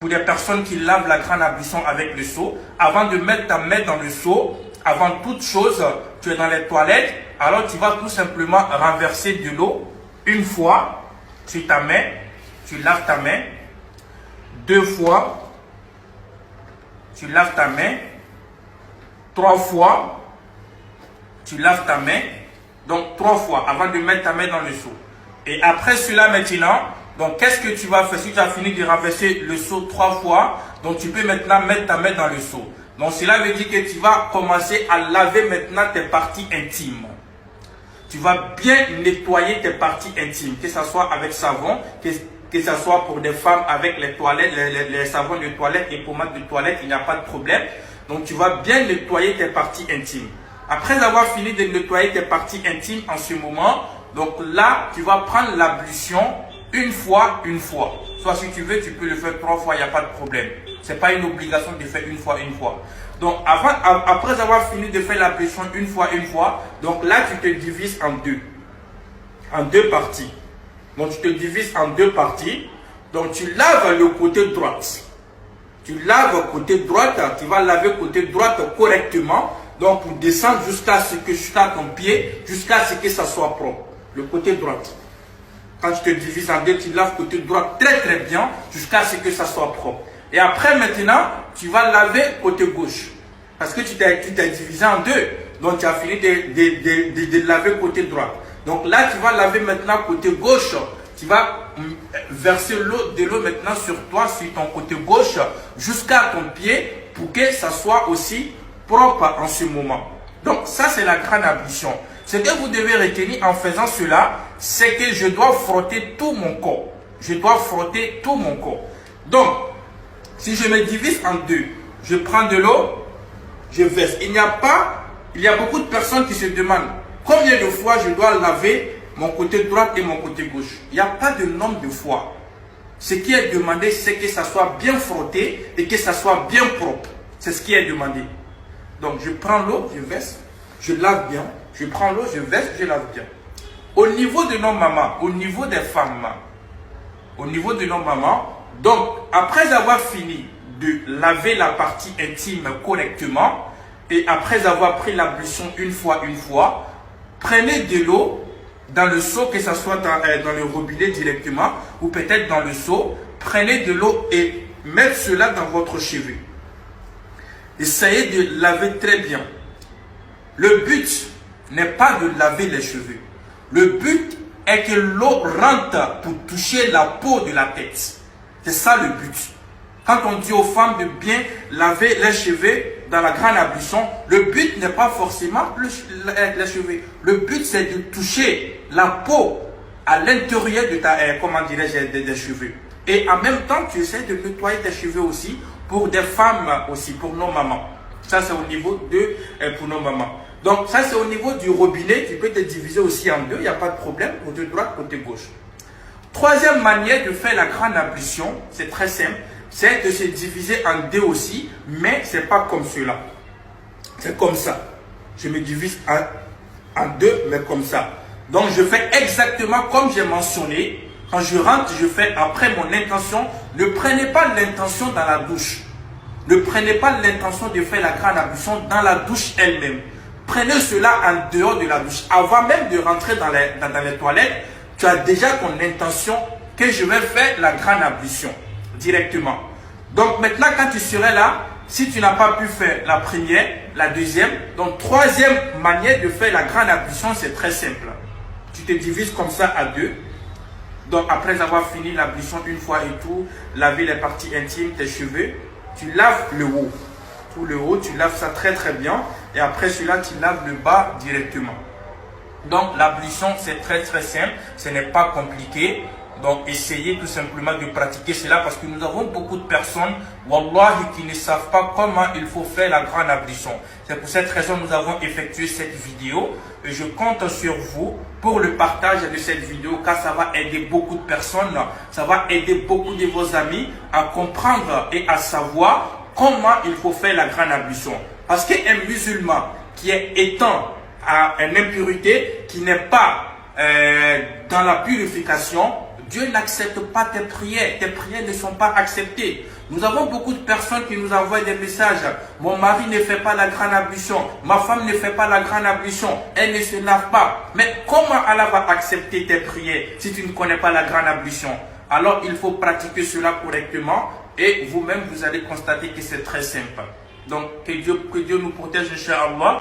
Pour des personnes qui lavent la grande ablution avec le seau, avant de mettre ta main dans le seau, avant toute chose, tu es dans les toilettes, alors tu vas tout simplement renverser de l'eau une fois sur ta main, tu laves ta main, deux fois, tu laves ta main, trois fois, tu laves ta main, donc trois fois avant de mettre ta main dans le seau. Et après cela maintenant, donc qu'est-ce que tu vas faire? Si tu as fini de renverser le seau trois fois, donc tu peux maintenant mettre ta main dans le seau. Donc cela veut dire que tu vas commencer à laver maintenant tes parties intimes. Tu vas bien nettoyer tes parties intimes, que ce soit avec savon, que ce soit pour des femmes avec les toilettes, les savons de toilette et pommades de toilette, il n'y a pas de problème. Donc tu vas bien nettoyer tes parties intimes. Après avoir fini de nettoyer tes parties intimes en ce moment, donc là tu vas prendre l'ablution une fois. Soit si tu veux, tu peux le faire trois fois, il n'y a pas de problème. Ce n'est pas une obligation de faire une fois. Donc après avoir fini de faire l'ablution une fois, donc là tu te divises en deux parties. Donc tu te divises en deux parties. Donc tu laves le côté droit. Tu laves côté droite, tu vas laver côté droite correctement. Donc pour descendre jusqu'à ton pied, jusqu'à ce que ça soit propre. Le côté droit. Quand tu te divises en deux, tu laves côté droit très bien jusqu'à ce que ça soit propre. Et après maintenant, tu vas laver côté gauche. Parce que tu t'es divisé en deux. Donc tu as fini de laver côté droit. Donc là, tu vas laver maintenant côté gauche. Tu vas verser de l'eau maintenant sur toi, sur ton côté gauche, jusqu'à ton pied pour que ça soit aussi propre en ce moment. Donc ça, c'est la grande ablution. Ce que vous devez retenir en faisant cela, c'est que je dois frotter tout mon corps. Je dois frotter tout mon corps. Donc, si je me divise en deux, je prends de l'eau, je verse. Il y a beaucoup de personnes qui se demandent combien de fois je dois laver mon côté droit et mon côté gauche. Il n'y a pas de nombre de fois. Ce qui est demandé, c'est que ça soit bien frotté et que ça soit bien propre. C'est ce qui est demandé. Donc, je prends l'eau, je verse, je lave bien. Je prends l'eau, je verse, je lave bien. Au niveau de nos mamans, au niveau des femmes, donc après avoir fini de laver la partie intime correctement et après avoir pris l'ablution une fois, prenez de l'eau dans le seau, que ce soit dans le robinet directement ou peut-être dans le seau, prenez de l'eau et mettez cela dans votre cheveu. Essayez de laver très bien. Le but n'est pas de laver les cheveux. Le but est que l'eau rentre pour toucher la peau de la tête. C'est ça le but. Quand on dit aux femmes de bien laver les cheveux dans la grande ablution, le but n'est pas forcément les cheveux. Le but c'est de toucher la peau à l'intérieur de des cheveux. Et en même temps, tu essaies de nettoyer tes cheveux aussi pour des femmes aussi, pour nos mamans. Ça c'est au niveau pour nos mamans. Donc ça c'est au niveau du robinet, tu peux te diviser aussi en deux, il n'y a pas de problème, côté droit, côté gauche. Troisième manière de faire la grande ablution, c'est très simple, c'est de se diviser en deux aussi, mais ce n'est pas comme cela. C'est comme ça. Je me divise en deux, mais comme ça. Donc je fais exactement comme j'ai mentionné. Quand je rentre, je fais après mon intention. Ne prenez pas l'intention dans la douche. Ne prenez pas l'intention de faire la grande ablution dans la douche elle-même. Prenez cela en dehors de la douche. Avant même de rentrer dans les toilettes, tu as déjà ton intention que je vais faire la grande ablution directement. Donc maintenant, quand tu serais là, si tu n'as pas pu faire la première, la deuxième, donc troisième manière de faire la grande ablution, c'est très simple. Tu te divises comme ça à deux. Donc après avoir fini l'ablution une fois et tout, laver les parties intimes, tes cheveux, tu laves le haut. Tout le haut, tu laves ça très bien. Et après cela, tu laves le bas directement. Donc l'ablution, c'est très simple. Ce n'est pas compliqué. Donc essayez tout simplement de pratiquer cela parce que nous avons beaucoup de personnes, wallahi, qui ne savent pas comment il faut faire la grande ablution. C'est pour cette raison que nous avons effectué cette vidéo. Et je compte sur vous pour le partage de cette vidéo car ça va aider beaucoup de personnes. Ça va aider beaucoup de vos amis à comprendre et à savoir comment il faut faire la grande ablution. Parce qu'un musulman qui est étant à une impurité, qui n'est pas dans la purification, Dieu n'accepte pas tes prières. Tes prières ne sont pas acceptées. Nous avons beaucoup de personnes qui nous envoient des messages. Mon mari ne fait pas la grande ablution. Ma femme ne fait pas la grande ablution. Elle ne se lave pas. Mais comment Allah va accepter tes prières si tu ne connais pas la grande ablution? Alors il faut pratiquer cela correctement et vous-même vous allez constater que c'est très simple. Donc que Dieu nous protège, Inch'Allah.